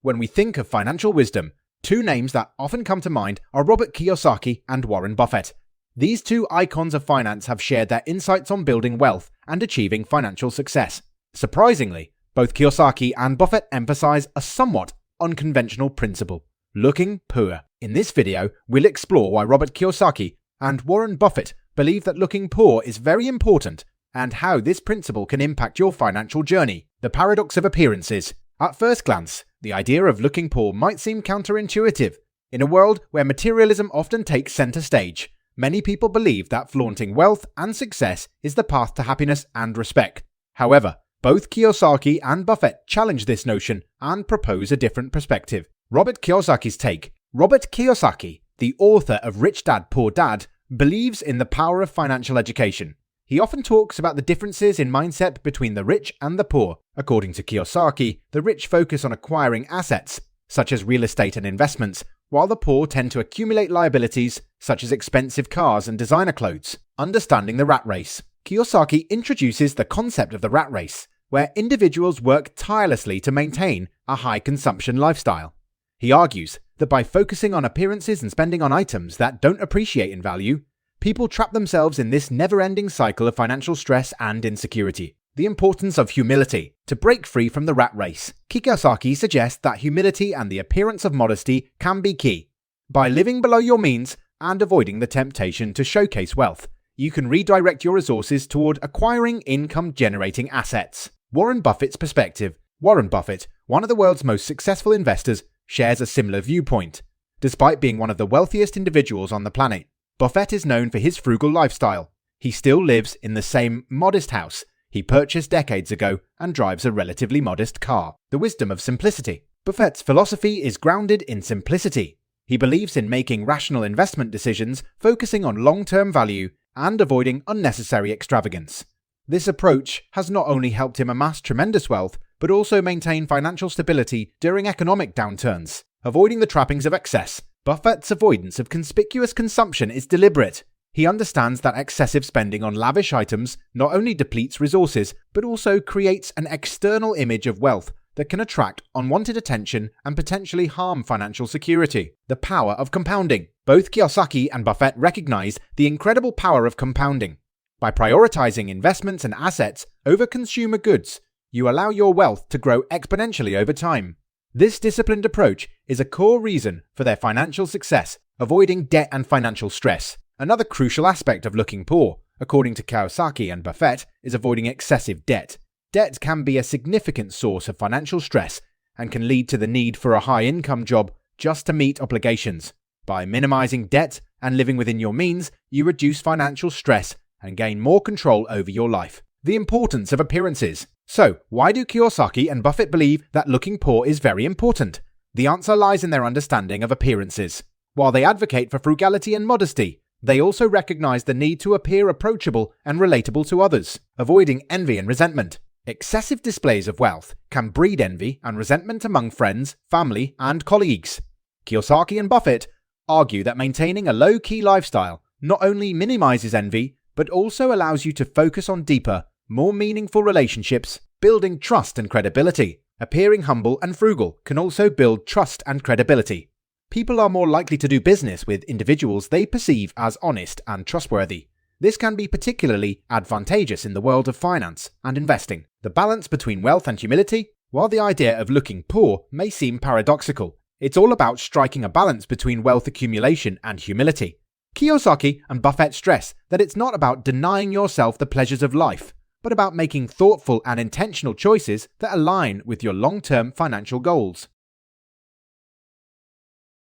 When we think of financial wisdom, two names that often come to mind are Robert Kiyosaki and Warren Buffett. These two icons of finance have shared their insights on building wealth and achieving financial success. Surprisingly, both Kiyosaki and Buffett emphasize a somewhat unconventional principle: looking poor. In this video, we'll explore why Robert Kiyosaki and Warren Buffett believe that looking poor is very important and how this principle can impact your financial journey. The paradox of appearances. At first glance, the idea of looking poor might seem counterintuitive. In a world where materialism often takes center stage, many people believe that flaunting wealth and success is the path to happiness and respect. However, both Kiyosaki and Buffett challenge this notion and propose a different perspective. Robert Kiyosaki's take. Robert Kiyosaki, the author of Rich Dad, Poor Dad, believes in the power of financial education. He often talks about the differences in mindset between the rich and the poor. According to Kiyosaki, the rich focus on acquiring assets, such as real estate and investments, while the poor tend to accumulate liabilities, such as expensive cars and designer clothes. Understanding the rat race. Kiyosaki introduces the concept of the rat race, where individuals work tirelessly to maintain a high consumption lifestyle. He argues that by focusing on appearances and spending on items that don't appreciate in value, people trap themselves in this never-ending cycle of financial stress and insecurity. The importance of humility. To break free from the rat race, Kiyosaki suggests that humility and the appearance of modesty can be key. By living below your means and avoiding the temptation to showcase wealth, you can redirect your resources toward acquiring income-generating assets. Warren Buffett's perspective. Warren Buffett, one of the world's most successful investors, shares a similar viewpoint. Despite being one of the wealthiest individuals on the planet, Buffett is known for his frugal lifestyle. He still lives in the same modest house he purchased decades ago and drives a relatively modest car. The wisdom of simplicity. Buffett's philosophy is grounded in simplicity. He believes in making rational investment decisions, focusing on long-term value and avoiding unnecessary extravagance. This approach has not only helped him amass tremendous wealth, but also maintain financial stability during economic downturns. Avoiding the trappings of excess. Buffett's avoidance of conspicuous consumption is deliberate. He understands that excessive spending on lavish items not only depletes resources, but also creates an external image of wealth that can attract unwanted attention and potentially harm financial security. The power of compounding. Both Kiyosaki and Buffett recognize the incredible power of compounding. By prioritizing investments and assets over consumer goods, you allow your wealth to grow exponentially over time. This disciplined approach is a core reason for their financial success, avoiding debt and financial stress. Another crucial aspect of looking poor, according to Kiyosaki and Buffett, is avoiding excessive debt. Debt can be a significant source of financial stress and can lead to the need for a high-income job just to meet obligations. By minimizing debt and living within your means, you reduce financial stress and gain more control over your life. The importance of appearances. So, why do Kiyosaki and Buffett believe that looking poor is very important? The answer lies in their understanding of appearances. While they advocate for frugality and modesty, they also recognize the need to appear approachable and relatable to others, avoiding envy and resentment. Excessive displays of wealth can breed envy and resentment among friends, family, and colleagues. Kiyosaki and Buffett argue that maintaining a low-key lifestyle not only minimizes envy, but also allows you to focus on deeper, more meaningful relationships, building trust and credibility. Appearing humble and frugal can also build trust and credibility. People are more likely to do business with individuals they perceive as honest and trustworthy. This can be particularly advantageous in the world of finance and investing. The balance between wealth and humility. While the idea of looking poor may seem paradoxical, it's all about striking a balance between wealth accumulation and humility. Kiyosaki and Buffett stress that it's not about denying yourself the pleasures of life, but about making thoughtful and intentional choices that align with your long-term financial goals.